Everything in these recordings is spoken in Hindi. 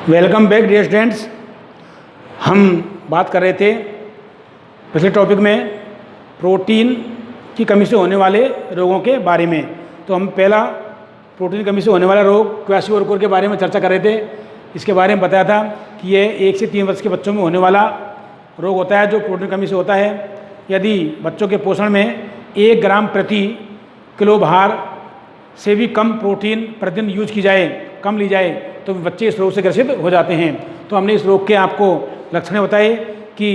Welcome back dear students. हम बात कर रहे थे पिछले टॉपिक में प्रोटीन की कमी से होने वाले रोगों के बारे में। तो हम पहला प्रोटीन की कमी से होने वाला रोग क्वाशीओरकोर के बारे में चर्चा कर रहे थे। इसके बारे में बताया था कि ये 1 से 3 वर्ष के बच्चों में होने वाला रोग होता है जो प्रोटीन कमी से होता है। यदि बच्चों के पोषण में 1 ग्राम प्रति किलो भार से भी कम प्रोटीन प्रतिदिन यूज की जाए, कम ली जाए, तो बच्चे इस रोग से ग्रसित हो जाते हैं। तो हमने इस रोग के आपको लक्षण बताए कि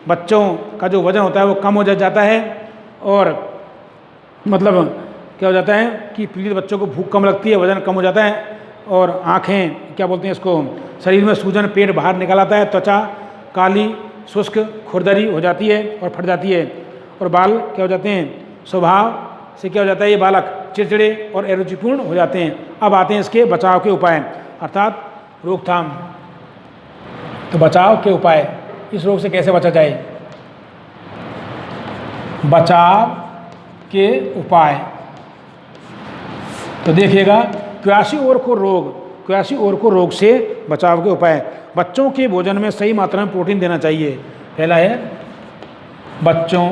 बच्चों का जो वज़न होता है वो कम हो जाता है, और मतलब क्या हो जाता है कि पीड़ित बच्चों को भूख कम लगती है, वज़न कम हो जाता है, और आँखें क्या बोलते हैं इसको, शरीर में सूजन, पेट बाहर निकल आता है, त्वचा काली शुष्क खुरदरी हो जाती है और फट जाती है, और बाल क्या हो जाते हैं, स्वभाव से क्या हो जाता है, ये बालक चिड़चिड़े और अरुचिपूर्ण हो जाते हैं। अब आते हैं इसके बचाव के उपाय, अर्थात रोकथाम। तो बचाव के उपाय, इस रोग से कैसे बचा जाए। बचाव के उपाय तो देखिएगा, क्वाशीओरकोर रोग से बचाव के उपाय। बच्चों के भोजन में सही मात्रा में प्रोटीन देना चाहिए। पहला है बच्चों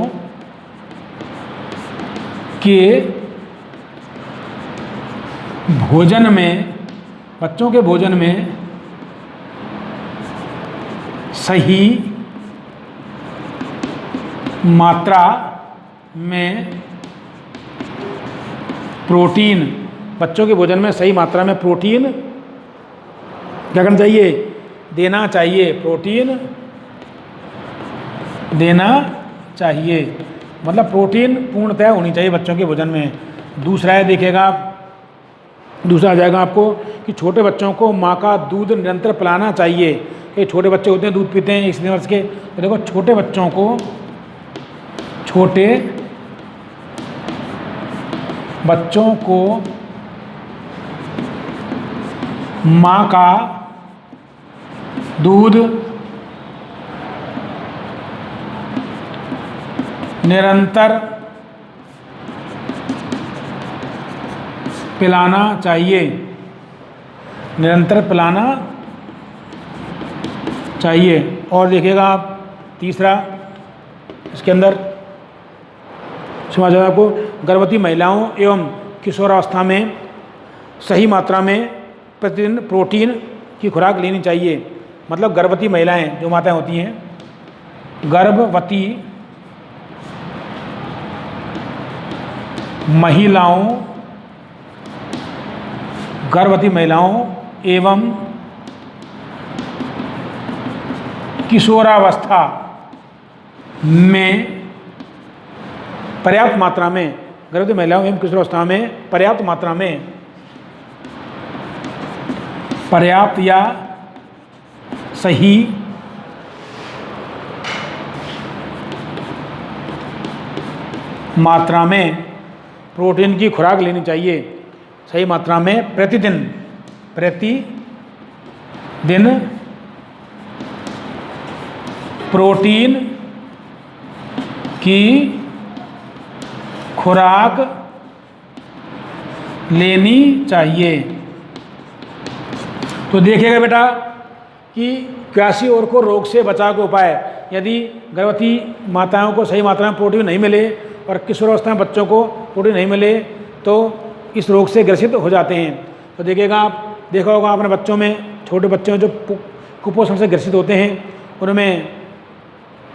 के भोजन में सही मात्रा में प्रोटीन, बच्चों के भोजन में सही मात्रा में प्रोटीन क्या करना चाहिए, देना चाहिए। प्रोटीन देना चाहिए, मतलब प्रोटीन पूर्णतः होनी चाहिए बच्चों के भोजन में। दूसरा है, देखिएगा दूसरा आ जाएगा आपको कि छोटे बच्चों को माँ का दूध निरंतर पिलाना चाहिए। कई छोटे बच्चे होते हैं दूध पीते हैं 1 वर्ष के, तो देखो छोटे बच्चों को माँ का दूध निरंतर पिलाना चाहिए, और देखिएगा आप तीसरा इसके अंदर समझ जाएगा आपको, गर्भवती महिलाओं एवं किशोरावस्था में सही मात्रा में प्रतिदिन प्रोटीन की खुराक लेनी चाहिए। मतलब गर्भवती महिलाएं, जो माताएं होती हैं, गर्भवती महिलाओं एवं किशोरावस्था में पर्याप्त मात्रा में, गर्भवती महिलाओं एवं किशोरावस्था में पर्याप्त मात्रा में, पर्याप्त या सही मात्रा में प्रोटीन की खुराक लेनी चाहिए। सही मात्रा में प्रतिदिन प्रोटीन की खुराक लेनी चाहिए। तो देखिएगा बेटा कि क्वाशीओरकोर रोग से बचाव के उपाय, यदि गर्भवती माताओं को सही मात्रा में प्रोटीन नहीं मिले और किशोरावस्था में बच्चों को प्रोटीन नहीं मिले तो इस रोग से ग्रसित हो जाते हैं। तो देखिएगा, आप देखा होगा अपने बच्चों में, छोटे बच्चों जो कुपोषण से ग्रसित होते हैं उनमें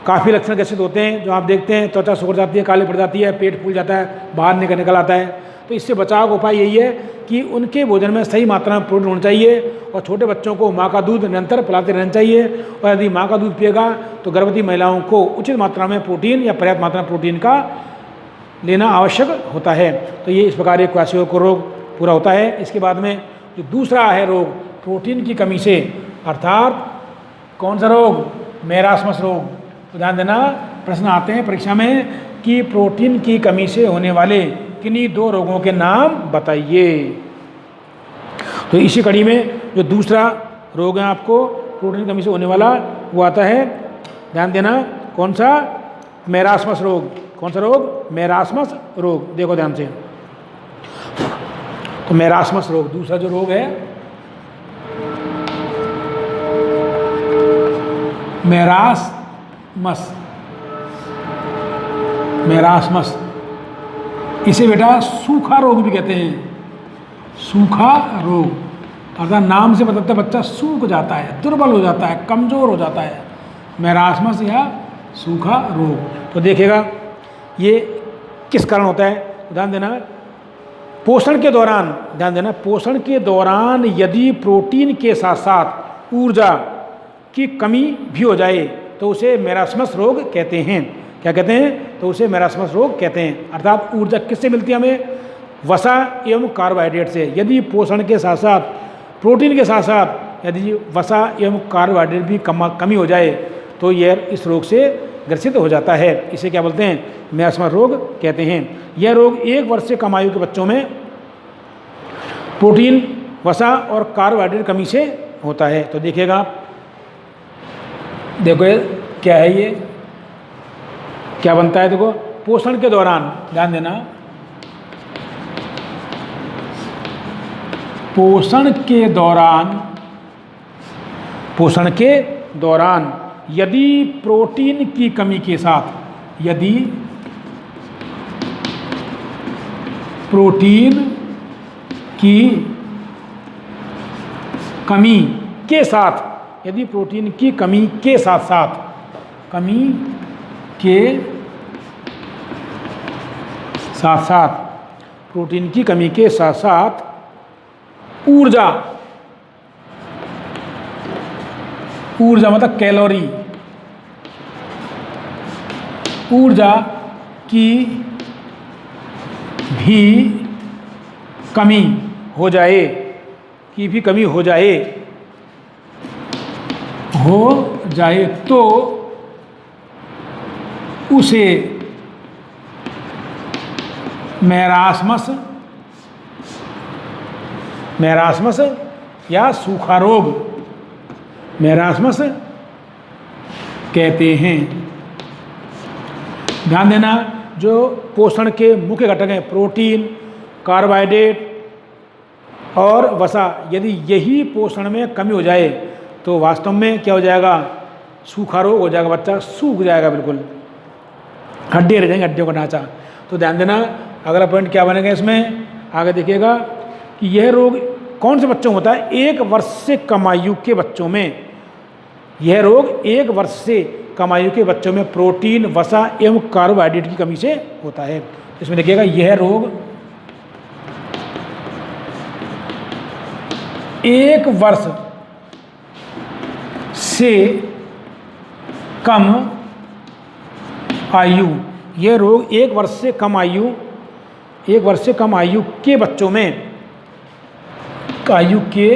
काफ़ी लक्षण ग्रसित होते हैं, जो आप देखते हैं त्वचा सुखड़ जाती है, काली पड़ जाती है, पेट फूल जाता है, बाहर निकल आता है। तो इससे बचाव का उपाय यही है कि उनके भोजन में सही मात्रा में प्रोटीन होना चाहिए, और छोटे बच्चों को माँ का दूध निरंतर पिलाते रहना चाहिए। और यदि माँ का दूध पिएगा तो गर्भवती महिलाओं को उचित मात्रा में प्रोटीन या पर्याप्त मात्रा में प्रोटीन का लेना आवश्यक होता है। तो ये इस प्रकार एक क्वाशीओरकोर रोग पूरा होता है। इसके बाद में जो दूसरा है रोग प्रोटीन की कमी से, अर्थात कौन सा रोग, मैरास्मस रोग। तो ध्यान देना, प्रश्न आते हैं परीक्षा में कि प्रोटीन की कमी से होने वाले किन्हीं 2 रोगों के नाम बताइए। तो इसी कड़ी में जो दूसरा रोग है आपको प्रोटीन की कमी से होने वाला, वो आता है, ध्यान देना, कौन सा, मैरास्मस रोग। कौन सा रोग, मैरास्मस रोग। देखो ध्यान से, तो मैरास्मस रोग दूसरा जो रोग है मेरास्मस, मेरास्मस, इसे बेटा सूखा रोग भी कहते हैं। सूखा रोग अर्थात नाम से बताता है बच्चा सूख जाता है, दुर्बल हो जाता है, कमज़ोर हो जाता है, मेरास्मस या सूखा रोग। तो देखिएगा ये किस कारण होता है, ध्यान देना। पोषण के दौरान, ध्यान देना, पोषण के दौरान यदि प्रोटीन के साथ साथ ऊर्जा की कमी भी हो जाए तो उसे मेरास्मस रोग कहते हैं। क्या कहते हैं? तो उसे मेरास्मस रोग कहते हैं। अर्थात ऊर्जा किससे मिलती है हमें? वसा एवं कार्बोहाइड्रेट से। यदि पोषण के साथ साथ, प्रोटीन के साथ साथ यदि वसा एवं कार्बोहाइड्रेट भी कमी हो जाए तो यह इस रोग से ग्रसित हो जाता है। इसे क्या बोलते हैं? मेरास्मस रोग कहते हैं। यह रोग 1 वर्ष से कम आयु के बच्चों में प्रोटीन, वसा और कार्बोहाइड्रेट कमी से होता है। तो देखिएगा, देखो क्या है ये, क्या बनता है? देखो, पोषण के दौरान, ध्यान देना, पोषण के दौरान यदि प्रोटीन की कमी के साथ, यदि प्रोटीन की कमी के साथ, यदि प्रोटीन की कमी के साथ साथ, कमी के साथ साथ, प्रोटीन की कमी के साथ साथ ऊर्जा, ऊर्जा मतलब कैलोरी, ऊर्जा की भी कमी हो जाए, की भी कमी हो जाए तो उसे मेरास्मस या सूखा रोग, मेरास्मस कहते हैं। ध्यान देना, जो पोषण के मुख्य घटक हैं प्रोटीन, कार्बोहाइड्रेट और वसा, यदि यही पोषण में कमी हो जाए तो वास्तव में क्या हो जाएगा? सूखा रोग हो जाएगा, बच्चा सूख जाएगा, बिल्कुल हड्डियाँ रह जाएंगी, हड्डियों का ढांचा। तो ध्यान देना, अगला पॉइंट क्या बनेगा इसमें, आगे देखिएगा कि यह रोग कौन से बच्चों में होता है? 1 वर्ष से कम आयु के बच्चों में। यह रोग 1 वर्ष से कम आयु के बच्चों में प्रोटीन, वसा एवं कार्बोहाइड्रेट की कमी से होता है। इसमें देखिएगा, यह रोग 1 वर्ष से कम आयु, यह रोग 1 वर्ष से कम आयु, 1 वर्ष से कम आयु के बच्चों में, आयु के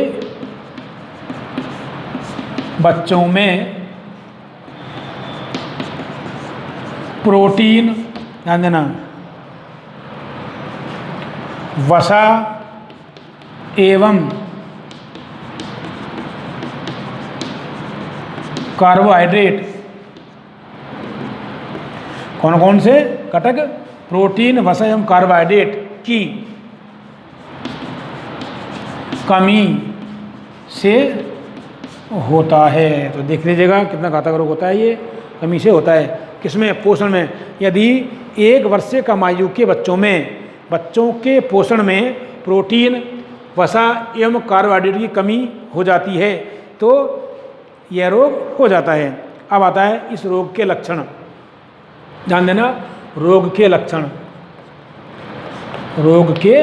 बच्चों में प्रोटीन, ध्यान देना, वसा एवं कार्बोहाइड्रेट, कौन कौन से घटक? प्रोटीन, वसा एवं कार्बोहाइड्रेट की कमी से होता है। तो देख लीजिएगा कितना घातक रोग होता है ये, कमी से होता है। किसमें? पोषण में। यदि 1 वर्ष से कम आयु के बच्चों में, बच्चों के पोषण में प्रोटीन, वसा एवं कार्बोहाइड्रेट की कमी हो जाती है तो यह रोग हो जाता है। अब आता है इस रोग के लक्षण। ध्यान देना, रोग के लक्षण, रोग के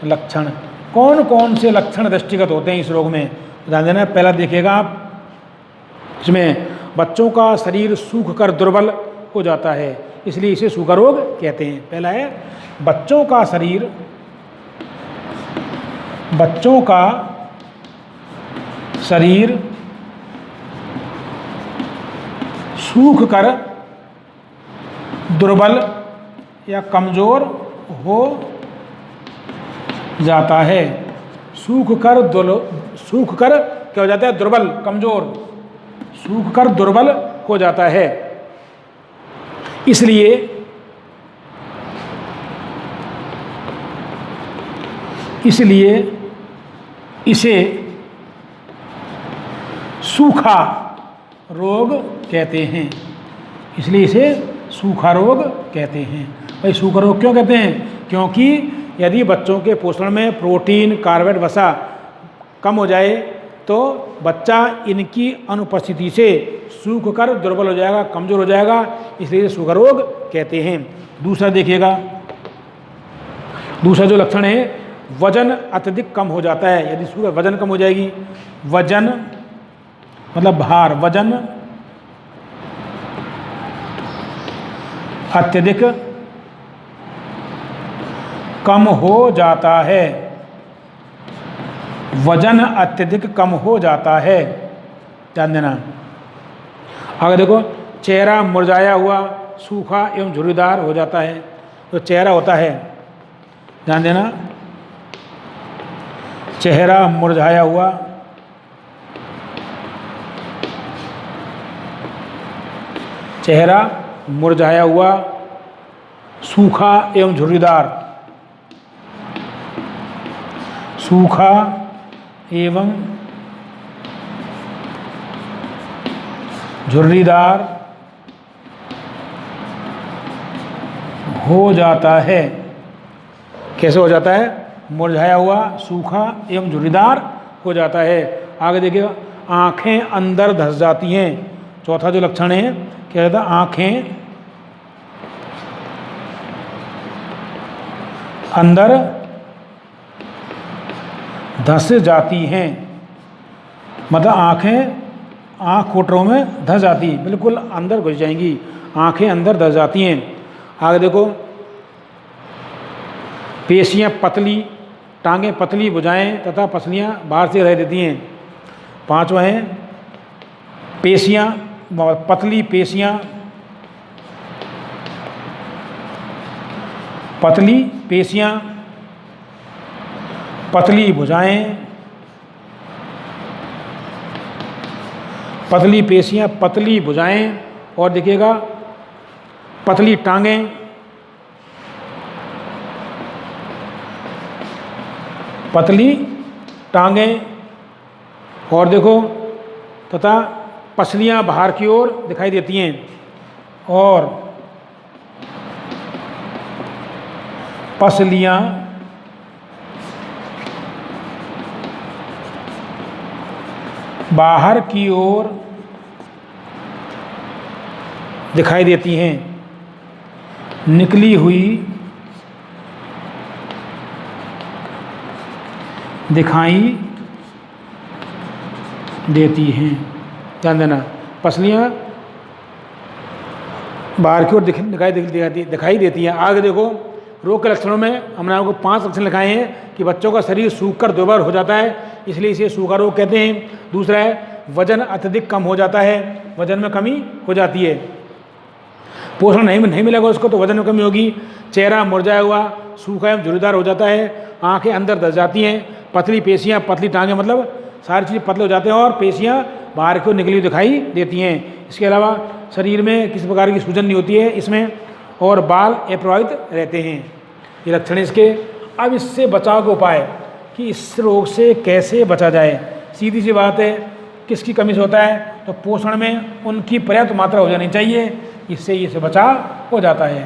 लक्षण, कौन कौन से लक्षण दृष्टिगत होते हैं इस रोग में? ध्यान देना, पहला देखिएगा आप, इसमें बच्चों का शरीर सूख कर दुर्बल हो जाता है, इसलिए इसे सूखा रोग कहते हैं। पहला है बच्चों का शरीर, बच्चों का शरीर सूख कर दुर्बल या कमज़ोर हो जाता है। सूख कर क्या हो जाता है? दुर्बल, कमज़ोर, सूख कर दुर्बल हो जाता है। इसलिए इसे सूखा रोग कहते हैं, इसलिए इसे सूखा रोग कहते हैं। भाई सूखा रोग क्यों कहते हैं? क्योंकि यदि बच्चों के पोषण में प्रोटीन, कार्बोहाइड्रेट, वसा कम हो जाए तो बच्चा इनकी अनुपस्थिति से सूख कर दुर्बल हो जाएगा, कमज़ोर हो जाएगा, इसलिए सूखा रोग कहते हैं। दूसरा देखिएगा, दूसरा जो लक्षण है, वजन अत्यधिक कम हो जाता है। यदि सूखा वजन कम हो जाएगी, वजन मतलब भार, वजन अत्यधिक कम हो जाता है, वजन अत्यधिक कम हो जाता है, ध्यान देना। अगर देखो चेहरा मुरझाया हुआ, सूखा एवं झुर्रीदार हो जाता है, तो चेहरा होता है, ध्यान देना, चेहरा मुरझाया हुआ, चेहरा मुरझाया हुआ, सूखा एवं झुर्रीदार, सूखा एवं झुर्रीदार हो जाता है। कैसे हो जाता है? मुरझाया हुआ, सूखा एवं झुर्रीदार हो जाता है। आगे देखिए, आँखें अंदर धंस जाती हैं। चौथा जो लक्षण है, क्या कहता है? आँखें अंदर धंस जाती हैं, मतलब आँख कोटरों में धंस जाती, बिल्कुल अंदर घुस जाएंगी, आँखें अंदर धंस जाती हैं। आगे देखो, पेशियाँ पतली, टांगें पतली, भुजाएं तथा पसलियाँ बाहर से रह देती हैं। पांचवा है, पेशियाँ पतली, पेशियाँ पतली, पेशियाँ पतली, भुजाएं पतली, पेशियाँ पतली, भुजाएं, और देखिएगा पतली टांगें, पतली टांगें, और देखो तथा पसलियाँ बाहर की ओर दिखाई देती हैं, और पसलियाँ बाहर की ओर दिखाई देती हैं, निकली हुई दिखाई देती हैं। ध्यान देना, पसलियाँ बाहर की ओर दिखाई देती हैं। आगे देखो, रोग के लक्षणों में हमने आपको 5 लक्षण लिखाए हैं कि बच्चों का शरीर सूखकर दुर्बल हो जाता है, इसलिए इसे सूखा रोग कहते हैं। दूसरा है, वजन अत्यधिक कम हो जाता है, वजन में कमी हो जाती है, पोषण नहीं मिलेगा उसको तो वजन में कमी होगी। चेहरा मुरझाया हुआ, सूखा एवं झुर्रीदार हो जाता है, आंखें अंदर धंस जाती हैं, पतली पेशियाँ, पतली टांगें, मतलब सारी चीज़ें पतले हो जाते हैं, और पेशियाँ बाहर की ओर निकली हुई दिखाई देती हैं। इसके अलावा शरीर में किसी प्रकार की सूजन नहीं होती है इसमें, और बाल अप्रभावित रहते हैं। ये लक्षण इसके। अब इससे बचाव का उपाय कि इस रोग से कैसे बचा जाए, सीधी सी बात है, किसकी कमी से होता है? तो पोषण में उनकी पर्याप्त मात्रा हो जानी चाहिए, इससे ये से बचाव हो जाता है।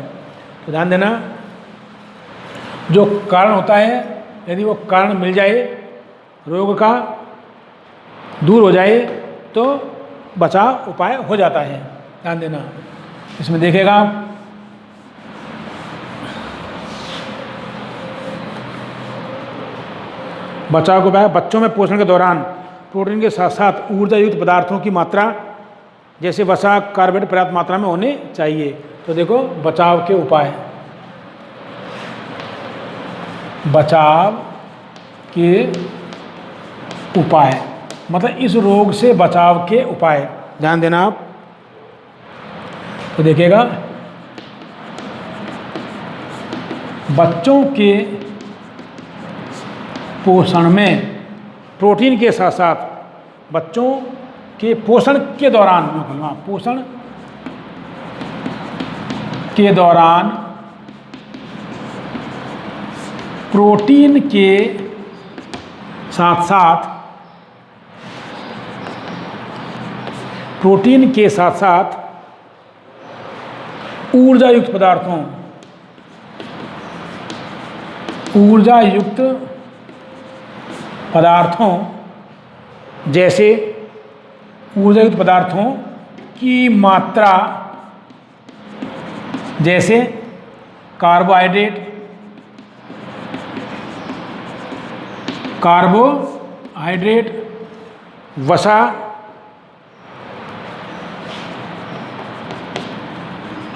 तो ध्यान देना, जो कारण होता है, यदि वो कारण मिल जाए, रोग का दूर हो जाए, तो बचाव उपाय हो जाता है। ध्यान देना, इसमें देखिएगा आप, बचाव को उपाय, बच्चों में पोषण के दौरान प्रोटीन के साथ साथ ऊर्जा युक्त पदार्थों की मात्रा जैसे वसा, कार्बोहाइड्रेट पर्याप्त मात्रा में होने चाहिए। तो देखो, बचाव के उपाय, बचाव के उपाय मतलब इस रोग से बचाव के उपाय, ध्यान देना आप। तो देखिएगा, बच्चों के पोषण में प्रोटीन के साथ साथ बच्चों के पोषण के दौरान, पोषण के दौरान प्रोटीन के साथ साथ प्रोटीन के साथ साथ ऊर्जा युक्त पदार्थों जैसे ऊर्जा युक्त पदार्थों की मात्रा, जैसे कार्बोहाइड्रेट, वसा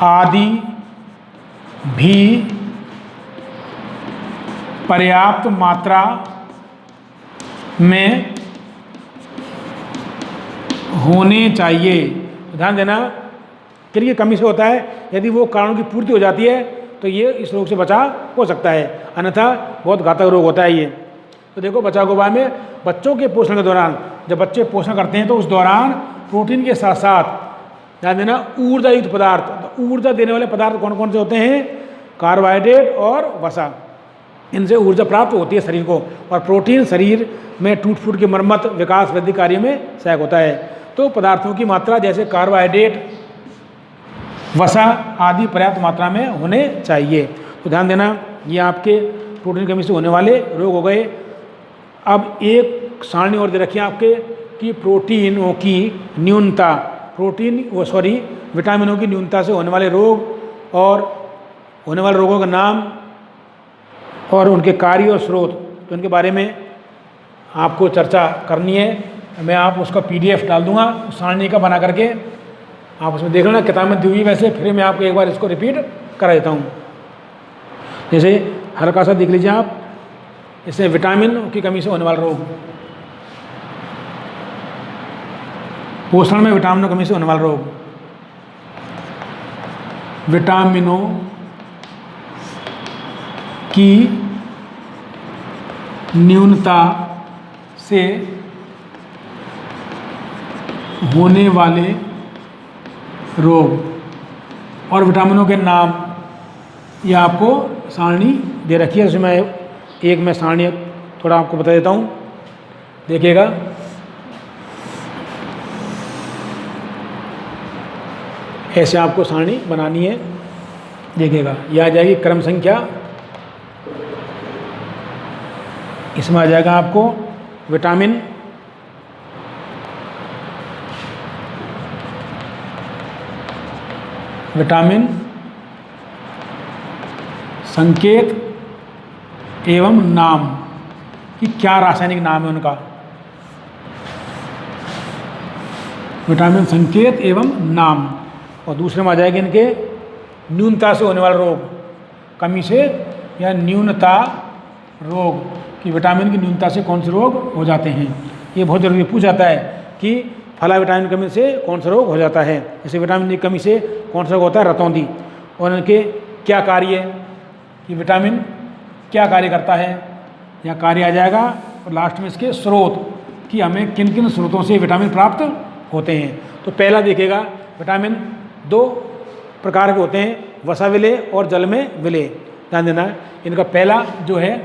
आदि भी पर्याप्त मात्रा में होने चाहिए। ध्यान देना, किनकी कमी से होता है? यदि वो कारणों की पूर्ति हो जाती है तो ये इस रोग से बचाव हो सकता है, अन्यथा बहुत घातक रोग होता है ये। तो देखो, बचाव के उपाय में बच्चों के पोषण के दौरान, जब बच्चे पोषण करते हैं तो उस दौरान प्रोटीन के साथ साथ ध्यान देना ऊर्जा युक्त पदार्थ, तो ऊर्जा देने वाले पदार्थ कौन कौन से होते हैं? कार्बोहाइड्रेट और वसा, इनसे ऊर्जा प्राप्त होती है शरीर को। और प्रोटीन शरीर में टूट फूट की मरम्मत, विकास, वृद्धि कार्य में सहायक होता है। तो पदार्थों की मात्रा जैसे कार्बोहाइड्रेट, वसा आदि पर्याप्त मात्रा में होने चाहिए। तो ध्यान देना, ये आपके प्रोटीन की कमी से होने वाले रोग हो गए। अब एक सारणी और दे रखी है आपके कि प्रोटीनों की न्यूनता, विटामिनों की न्यूनता से होने वाले रोग और होने वाले रोगों का नाम और उनके कार्य और स्रोत, तो उनके बारे में आपको चर्चा करनी है। मैं आप उसका PDF डाल दूंगा उस सारणी का बना करके, आप उसमें देख लेना, किताब में दी हुई वैसे, फिर मैं आपको एक बार इसको रिपीट करा देता हूँ। जैसे हल्का सा देख लीजिए आप, इससे विटामिन की कमी से होने वाला रोग, पोषण में विटामिनों की कमी से होने वाला रोग, विटामिनों की न्यूनता से होने वाले रोग और विटामिनों के नाम, ये आपको सारणी दे रखी है। उसमें मैं सारणी थोड़ा आपको बता देता हूँ, देखिएगा। ऐसे आपको सारणी बनानी है, देखिएगा। यह आ जाएगी क्रम संख्या, इसमें आ जाएगा आपको विटामिन, संकेत एवं नाम, कि क्या रासायनिक नाम है उनका। विटामिन संकेत एवं नाम। और दूसरे में आ जाएगा इनके न्यूनता से होने वाला रोग, कमी से या न्यूनता रोग, कि विटामिन की न्यूनता से कौन से रोग हो जाते हैं। ये बहुत जरूरी पूछ जाता है कि फला विटामिन की कमी से कौन सा रोग हो जाता है। जैसे विटामिन की कमी से कौन सा रोग होता है? रतौंधी। और इनके क्या कार्य, कि विटामिन क्या कार्य करता है, या कार्य आ जाएगा। और लास्ट में इसके स्रोत, कि हमें किन किन स्रोतों से विटामिन प्राप्त होते हैं। तो पहला देखिएगा, विटामिन 2 प्रकार के होते हैं, वसा विलेय और जल में विलेय। ध्यान देना, इनका पहला जो है,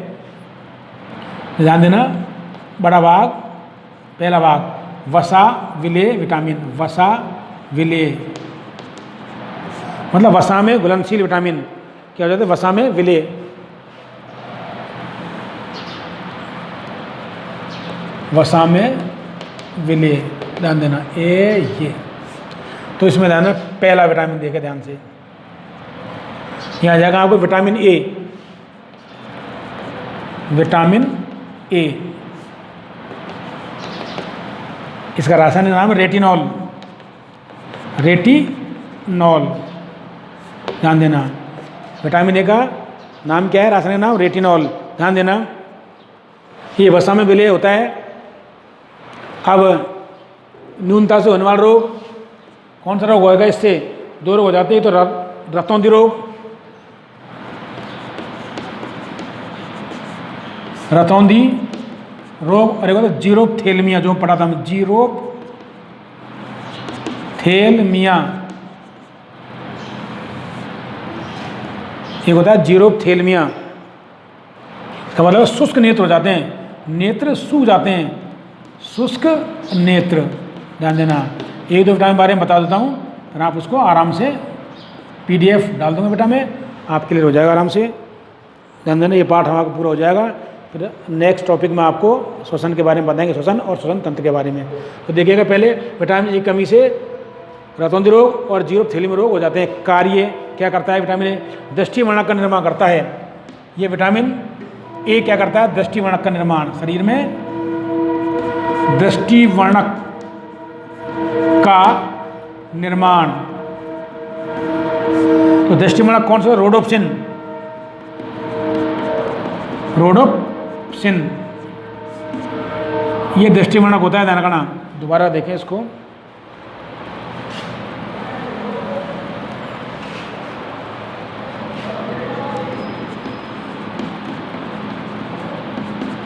ध्यान देना, बड़ा भाग, पहला भाग वसा विलेय विटामिन, वसा विलेय मतलब वसा में घुलनशील विटामिन क्या हो जाता है? वसा में विलेय। वसा में विलेय, ध्यान देना, ये तो इसमें ध्यान, पहला विटामिन देखे ध्यान से। यहाँ आ जाएगा आपको विटामिन ए, विटामिन ए, इसका रासायनिक नाम है रेटिनॉल, ध्यान देना। विटामिन ए का नाम क्या है? रासायनिक नाम रेटिनॉल। ध्यान देना, ये वसा में विलेय होता है। अब न्यूनता से होने वाला रोग, कौन सा रोग होएगा? इससे 2 रोग हो जाते हैं। तो रतौंधी रोग, और एक होता है जीरोप्थेल्मिया, जो पढ़ा था मैं, जीरोप्थेल्मिया। एक होता है जीरोप्थेल्मिया, इसका मतलब शुष्क नेत्र हो जाते हैं, नेत्र सूख जाते हैं, शुष्क नेत्र। ध्यान देना, एक दो विटामिन के बारे में बता देता हूँ, फिर आप उसको आराम से PDF डाल दूँगा बेटा मैं, आप क्लियर हो जाएगा आराम से। ध्यान देना, ये पार्ट हमारा पूरा हो जाएगा। फिर नेक्स्ट टॉपिक में आपको श्वसन के बारे में बताएंगे, श्वसन और श्वसन तंत्र के बारे में। तो देखिएगा, पहले विटामिन ए की कमी से रतौंधी रोग और जीरोथैलेमी रोग हो जाते हैं। कार्य क्या करता है विटामिन ए? दृष्टि वर्णक का निर्माण करता है। ये विटामिन ए क्या करता है? दृष्टि वर्णक का निर्माण, शरीर में दृष्टि वर्णक का निर्माण। तो दृष्टि वर्णक कौन सा? रोडोप्सिन। रोडोप्सिन ये दृष्टि वर्णक होता है। ध्यान रखना, दोबारा देखें इसको।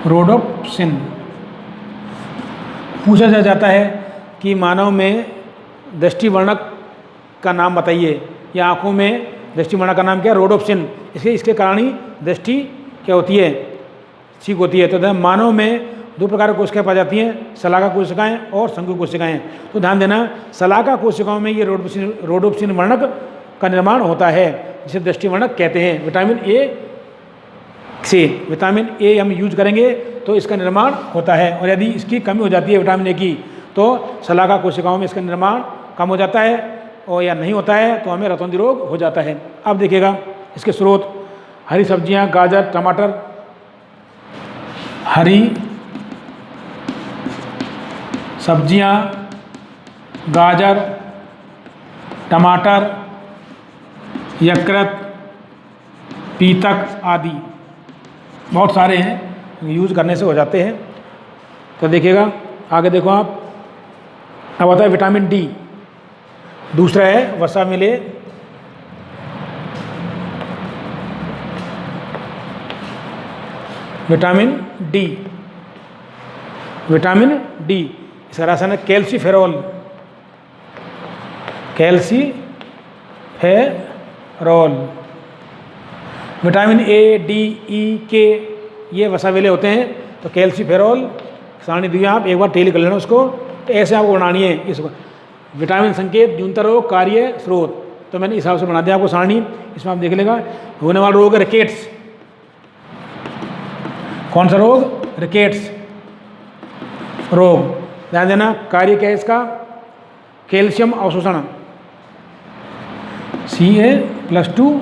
रोडोप्सिन। पूछा जाता है कि मानव में दृष्टि वर्णक का नाम बताइए, या आंखों में दृष्टि वर्णक का नाम क्या है? रोडोप्सिन। इसके कारण ही दृष्टि क्या होती है? ठीक होती है। तो मानव में दो प्रकार की कोशिकाएं पाई जाती हैं, शलाका कोशिकाएं और संकुल कोशिकाएं। तो ध्यान देना, शलाका कोशिकाओं में ये रोडोप्सिन वर्णक का निर्माण होता है, जिसे दृष्टि वर्णक कहते हैं। विटामिन ए से विटामिन ए हम यूज करेंगे तो इसका निर्माण होता है, और यदि इसकी कमी हो जाती है विटामिन ए की, तो शलाका कोशिकाओं में इसका निर्माण कम हो जाता है, और या नहीं होता है तो हमें रतौंधी रोग हो जाता है। अब देखिएगा इसके स्रोत, हरी सब्जियां, गाजर, टमाटर। हरी सब्जियां, गाजर, टमाटर, यकृत, पीतक आदि बहुत सारे हैं, यूज़ करने से हो जाते हैं। तो देखिएगा आगे देखो आप। अब आता है विटामिन डी। दूसरा है वसा मिले। Vitamin D. विटामिन डी इसका रासायनिक calciferol. Calciferol. Vitamin A, D, E, K ये वसावेले होते हैं। तो कैल्सीफेरॉल सारणी दी आप, एक बार टेली कर लेना उसको। तो ऐसे आपको बनानी है इसको। विटामिन संकेत, न्यूनतर रोग, कार्य, स्रोत। तो मैंने इस हिसाब से बना दिया आपको सारणी। इसमें आप देख लेगा। होने वाला रोग है रिकेट्स। कौन सा रोग? रिकेट्स रोग। ध्यान देना, कार्य क्या है इसका? कैल्शियम अवशोषण, Ca+2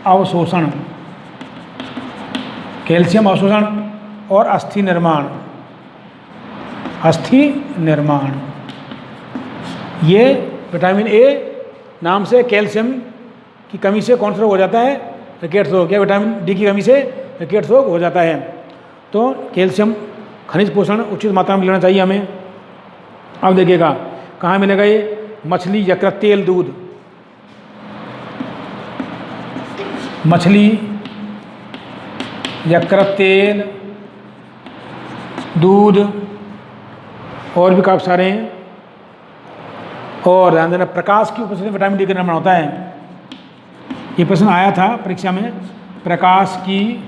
अवशोषण, कैल्शियम अवशोषण और अस्थि निर्माण। अस्थि निर्माण ये विटामिन ए नाम से कैल्शियम की कमी से कौन सा रोग हो जाता है? रिकेट्स रोग। या विटामिन डी की कमी से रिकेट्स रोग हो जाता है। तो कैल्शियम खनिज पोषण उचित मात्रा में लेना चाहिए हमें। अब देखिएगा कहाँ मिलेगा ये? मछली, यकृत, तेल, दूध। मछली, यकृत, तेल, दूध और भी काफ़ी सारे हैं। और ध्यान देना, प्रकाश की उपस्थिति में विटामिन डी का निर्माण होता है। ये प्रश्न आया था परीक्षा में। प्रकाश की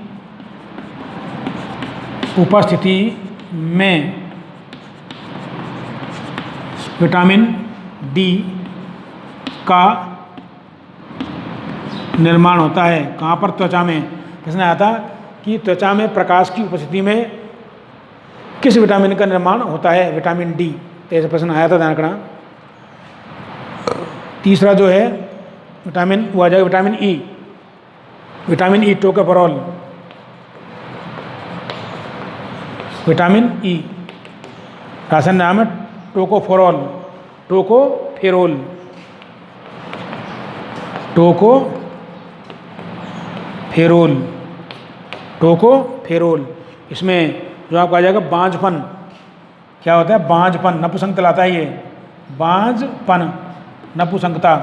उपस्थिति में विटामिन डी का निर्माण होता है। कहाँ पर? त्वचा में। प्रश्न आया था कि त्वचा में प्रकाश की उपस्थिति में किस विटामिन का निर्माण होता है? Vitamin D. तो ऐसा प्रश्न आया था, ध्यान रखना। तीसरा जो है विटामिन, वो आ जाएगा vitamin E. Vitamin E, tocopherol. Vitamin E रासायनिक नाम है टोकोफेरॉल। टोकोफेरॉल। टोकोफेरॉल। टोकोफेरॉल। इसमें जो आपको आ जाएगा बांझपन। क्या होता है? बांझपन, नपुंसकता लाता है ये। बांझपन, नपुंसकता।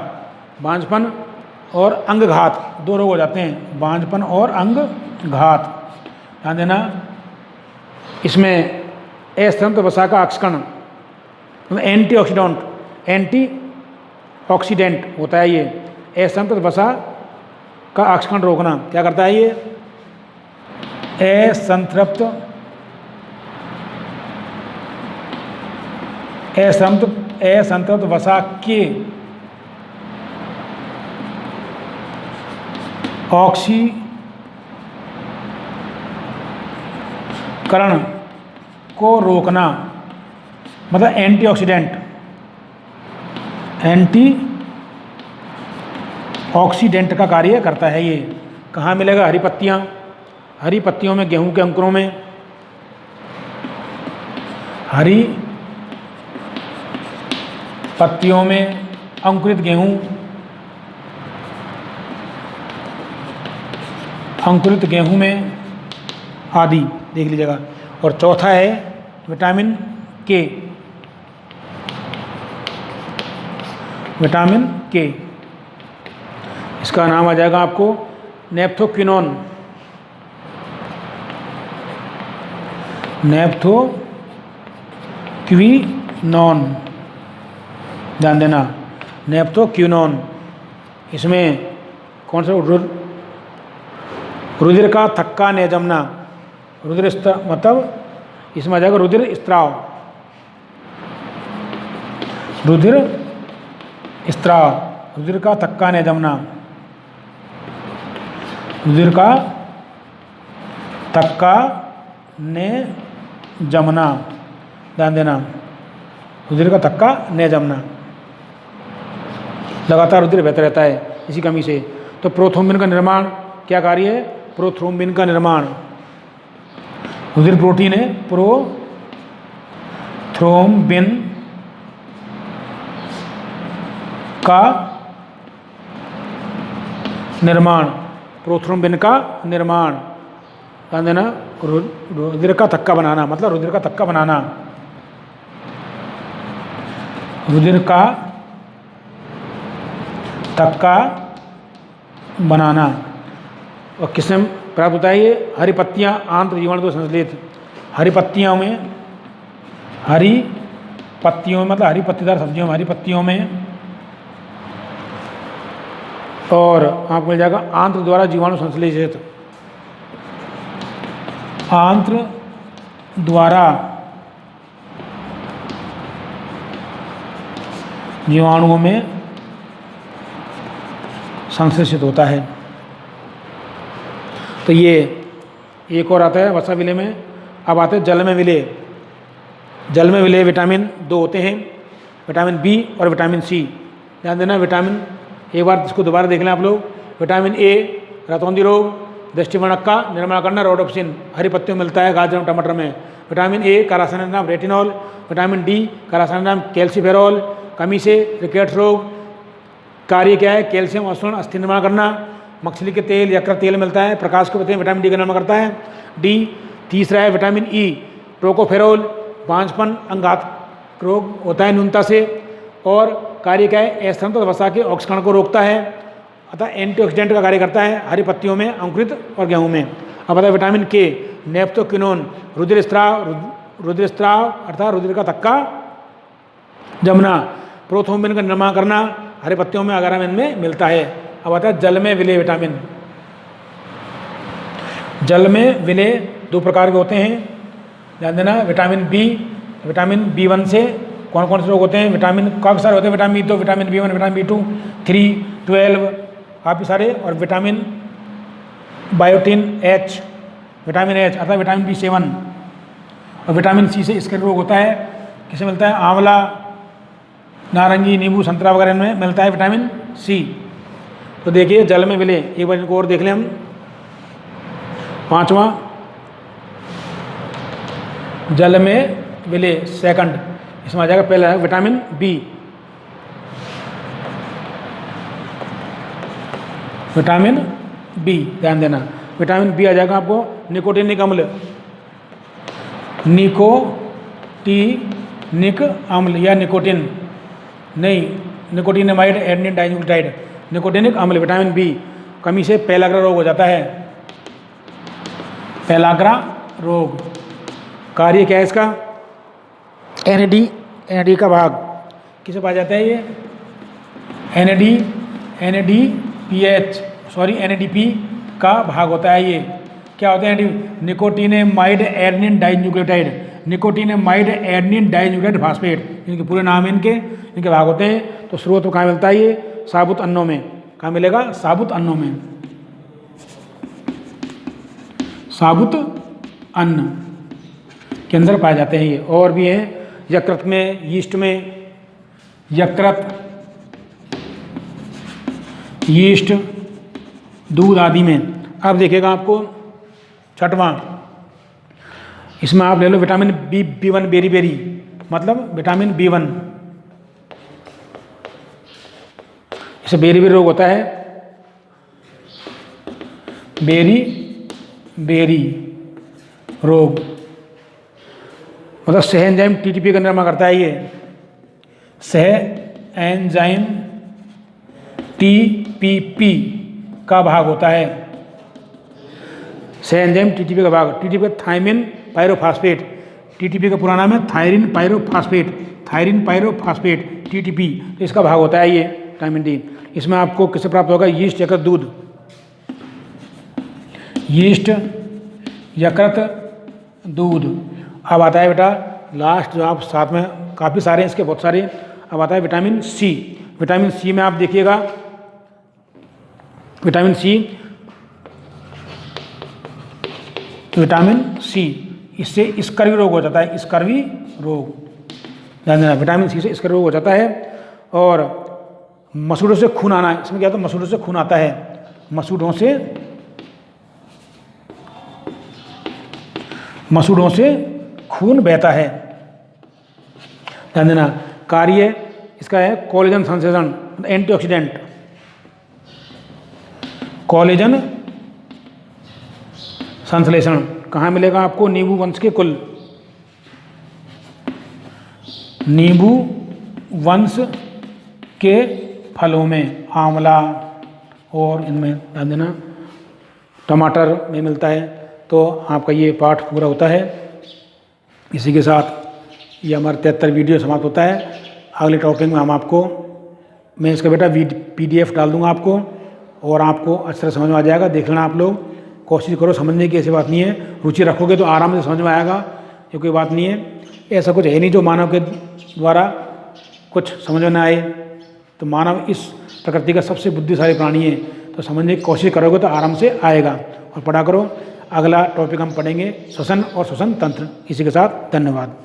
बांझपन और अंगघात दो रोग हो जाते हैं, बांझपन और अंगघात। ध्यान देना, इसमें अस्तंत्र वसा का अक्षकण, एंटीऑक्सीडेंट होता है ये। अस्तंत्र वसा का अक्षकण रोकना क्या करता है ये? असंतृप्त असंतृप्त वसा के ऑक्सीकरण को रोकना, मतलब एंटीऑक्सीडेंट का कार्य करता है ये। कहाँ मिलेगा? हरी पत्तियाँ, हरी पत्तियों में, गेहूं के अंकुरों में, हरी पत्तियों में, अंकुरित गेहूं, अंकुरित गेहूं में आदि देख लीजिएगा। और चौथा है विटामिन के, विटामिन के, इसका नाम आ जाएगा आपको नेप्थोक्विनोन, नेप्थोक्विनोन, ध्यान देना, नेप्थोक्विनोन। इसमें कौन सा? रुधिर का थक्का ने जमना, रुधिर मतलब इसमें आ जाएगा रुधिर स्त्राव, रुधिर स्त्राव, रुधिर का थक्का ने जमना, रुधिर का थक्का ने जमना, ध्यान देना, रुधिर का थक्का ने जमना, लगातार रुधिर बहता रहता है इसी कमी से। तो प्रोथ्रोम्बिन का निर्माण, क्या कार्य है? प्रोथ्रोम्बिन का निर्माण, रुधिर प्रोटीन है, प्रोथ्रोम्बिन का निर्माण, प्रोथ्रोम्बिन का निर्माण, ध्यान देना, रुधिर का थक्का बनाना, मतलब रुधिर का थक्का बनाना, रुधिर का थक्का बनाना। और किससे प्राप्त होता है ये? हरी पत्तियाँ, आंत्र जीवाणु तो संश्लेष, हरी पत्तियों में, हरी पत्तियों में मतलब हरी पत्तीदार सब्जियों में, हरी पत्तियों में, और आपको मिल जाएगा आंत्र द्वारा जीवाणु संश्लेषित, आंत्र द्वारा जीवाणुओं में संश्लेषित होता है। तो ये एक और आता है वसा विलेय में। अब आते हैं जल में विलेय। जल में विलेय विटामिन 2 होते हैं, विटामिन बी और विटामिन सी। ध्यान देना, विटामिन, एक बार इसको दोबारा देख लें आप लोग। विटामिन ए रतौंधी रोग, दृष्टिवर्णक का निर्माण करना, रोडोप्सिन, हरी पत्तियों में मिलता है, गाजर और टमाटर में। विटामिन ए का रासायनिक नाम रेटिनॉल। विटामिन डी का रासायनिक नाम कैल्सीफेरॉल। कमी से रिकेट्स रोग, कार्य क्या है? कैल्शियम अवशोषण, अस्थि निर्माण करना। मछली के तेल, यकृत तेल मिलता है, प्रकाश को बताएं, विटामिन डी का निर्माण करता है। डी। तीसरा है विटामिन ई, टोकोफेरोल, बांझपन, अंगात रोग होता है न्यूनता से। और कार्य क्या है? असंतृप्त वसा के ऑक्सीकरण को रोकता है, अतः एंटीऑक्सीडेंट का कार्य करता है हरी पत्तियों में, अंकुरित और गेहूं में। अब बताए विटामिन के, नेप्थोक्विनोन, रुधिर स्त्राव अर्थात रुधिर का थक्का जमना, प्रोथ्रोम्बिन का निर्माण करना, हरी पत्तियों में, वगैरह में इनमें मिलता है। अब आता है जल में विलेय विटामिन। जल में विलेय 2 प्रकार के होते हैं, ध्यान देना। विटामिन बी, विटामिन B1 से कौन कौन से रोग होते हैं? विटामिन काफ़ी सारे होते हैं, vitamin B2, vitamin B1, vitamin B2, 3, 12, काफ़ी सारे। और vitamin biotin H, vitamin H अर्थात विटामिन B7। और विटामिन सी से इसका रोग होता है, किसे मिलता है? आंवला, नारंगी, नींबू, संतरा वगैरह में मिलता है विटामिन सी। तो देखिए जल में विलेय, एक बार इनको और देख लें हम। 5वां जल में विलेय, सेकंड, इसमें आ जाएगा पहला है विटामिन बी। विटामिन बी, ध्यान देना, विटामिन बी आ जाएगा आपको निकोटिनिक अम्ल, निकोटिनिक अम्ल या निकोटिन नहीं, निकोटिनामाइड एडेनिन डाइन्यूक्लियोटाइड, निकोटिनिक अम्ल, विटामिन बी। कमी से पेलाग्रा रोग हो जाता है, पेलाग्रा रोग। कार्य क्या है इसका? एनएडी का भाग किसे पाया जाता है? ये एनएडीपी का भाग होता है। ये क्या होता है? Nicotinamide adenine dinucleotide. Nicotinamide adenine dinucleotide phosphate, इनके पूरे नाम इनके भाग होते हैं। तो स्रोत कहाँ मिलता है ये? साबुत अन्नों में। कहाँ मिलेगा? साबुत अन्नों में। साबुत अन्न के अंदर पाए जाते हैं ये। और भी हैं यकृत में, यीस्ट में, यकृत, यीस्ट, दूध आदि में। अब देखिएगा आपको छठवां, इसमें आप ले लो विटामिन B1 बेरी बेरी, मतलब विटामिन B1। इसे बेरी बेरी रोग होता है, बेरी बेरी रोग, मतलब सह एंजाइम TTP का निर्माण करता है ये। सह एंजाइम TPP का भाग होता है। सह एंजाइम TTP का भाग, TTP थायमिन पायरोफास्फेट, TTP का पूरा नाम है थायरिन पायरोफास्फेट, थायरिन पायरोफास्फेट TTP, तो इसका भाग होता है ये विटामिन डी। इसमें आपको किससे प्राप्त होगा? यीस्ट, यकृत, दूध। यीस्ट, यकृत, दूध। अब आता है बेटा लास्ट, जो आप साथ में काफ़ी सारे हैं इसके, बहुत सारे। अब आता है विटामिन सी। विटामिन सी में आप देखिएगा, विटामिन सी, विटामिन सी, इससे स्कर्वी रोग हो जाता है, स्कर्वी रोग, ध्यान देना। विटामिन सी से स्कर्वी रोग हो जाता है। और मसूड़ों से खून आना, इसमें क्या होता है? मसूड़ों से खून आता है, मसूड़ों से खून बहता है, ध्यान देना। कार्य इसका है कोलेजन संश्लेषण, एंटीऑक्सीडेंट, कोलेजन संश्लेषण। कहाँ मिलेगा आपको? नींबू वंश के कुल, नींबू वंश के फलों में, आंवला और इनमें, ध्यान देना, टमाटर में मिलता है। तो आपका ये पाठ पूरा होता है। इसी के साथ ये हमारा 73 वीडियो समाप्त होता है। अगले टॉपिक में हम आपको, मैं इसका बेटा PDF डाल दूंगा आपको, और आपको अच्छी तरह समझ में आ जाएगा। देख लेना आप लोग, कोशिश करो समझने की, ऐसी बात नहीं है। रुचि रखोगे तो आराम से समझ में आएगा, ये कोई बात नहीं है। ऐसा कुछ है नहीं जो मानव के द्वारा कुछ समझ में न आए। तो मानव इस प्रकृति का सबसे बुद्धिशाली प्राणी है, तो समझने की कोशिश करोगे तो आराम से आएगा। और पढ़ा करो। अगला टॉपिक हम पढ़ेंगे श्वसन और श्वसन तंत्र। इसी के साथ धन्यवाद।